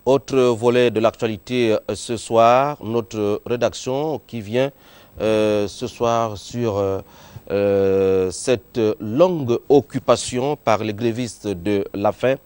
Autre volet de l'actualité ce soir, notre rédaction qui vient ce soir sur cette longue occupation par les grévistes de la faim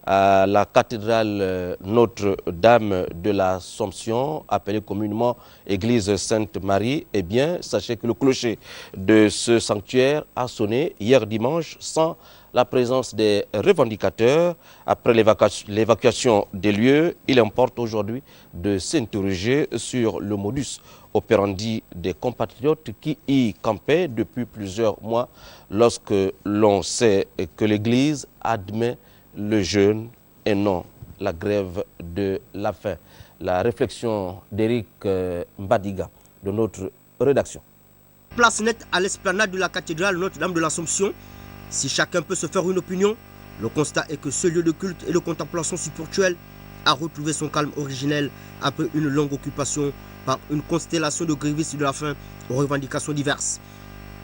à la cathédrale Notre-Dame de l'Assomption, appelée communément Église Sainte-Marie. Eh bien, sachez que le clocher de ce sanctuaire a sonné hier dimanche sans la présence des revendicateurs. Après l'évacuation des lieux, il importe aujourd'hui de s'interroger sur le modus operandi des compatriotes qui y campaient depuis plusieurs mois lorsque l'on sait que l'Église admet le jeûne et non la grève de la faim. La réflexion d'Éric Mbadiga de notre rédaction. Place nette à l'esplanade de la cathédrale Notre-Dame de l'Assomption. Si chacun peut se faire une opinion, le constat est que ce lieu de culte et de contemplation spirituelle a retrouvé son calme originel après une longue occupation par une constellation de grévistes de la faim aux revendications diverses.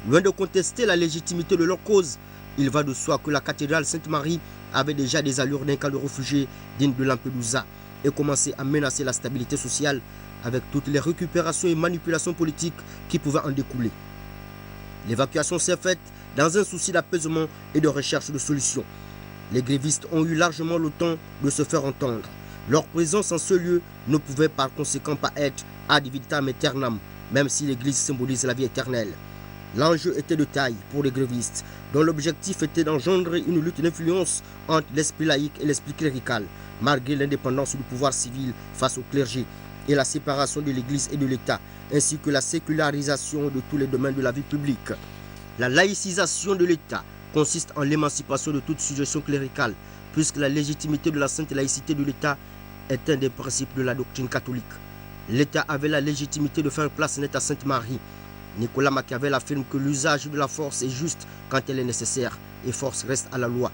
Loin de contester la légitimité de leur cause, il va de soi que la cathédrale Sainte-Marie avait déjà des allures d'un camp de réfugiés digne de Lampedusa et commençait à menacer la stabilité sociale avec toutes les récupérations et manipulations politiques qui pouvaient en découler. L'évacuation s'est faite dans un souci d'apaisement et de recherche de solutions. Les grévistes ont eu largement le temps de se faire entendre. Leur présence en ce lieu ne pouvait par conséquent pas être ad vitam aeternam, même si l'église symbolise la vie éternelle. L'enjeu était de taille pour les grévistes, dont l'objectif était d'engendrer une lutte d'influence entre l'esprit laïque et l'esprit clérical, malgré l'indépendance du pouvoir civil face au clergé et la séparation de l'église et de l'État, ainsi que la sécularisation de tous les domaines de la vie publique. La laïcisation de l'État consiste en l'émancipation de toute suggestion cléricale, puisque la légitimité de la sainte laïcité de l'État est un des principes de la doctrine catholique. L'État avait la légitimité de faire place nette à Sainte Marie. Nicolas Machiavel affirme que l'usage de la force est juste quand elle est nécessaire, et force reste à la loi.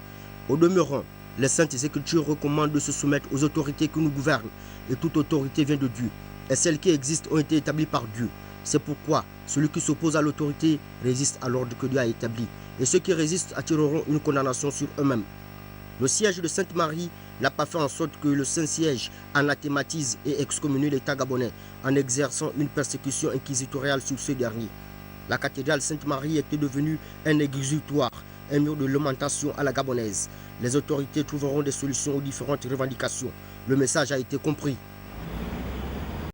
Au demeurant, les saintes écritures recommandent de se soumettre aux autorités qui nous gouvernent, et toute autorité vient de Dieu, et celles qui existent ont été établies par Dieu. C'est pourquoi celui qui s'oppose à l'autorité résiste à l'ordre que Dieu a établi, et ceux qui résistent attireront une condamnation sur eux-mêmes. Le siège de Sainte-Marie n'a pas fait en sorte que le Saint-Siège anathématise et excommunie l'État gabonais en exerçant une persécution inquisitoriale sur ce dernier. La cathédrale Sainte-Marie était devenue un exutoire, un mur de lamentation à la gabonaise. Les autorités trouveront des solutions aux différentes revendications. Le message a été compris.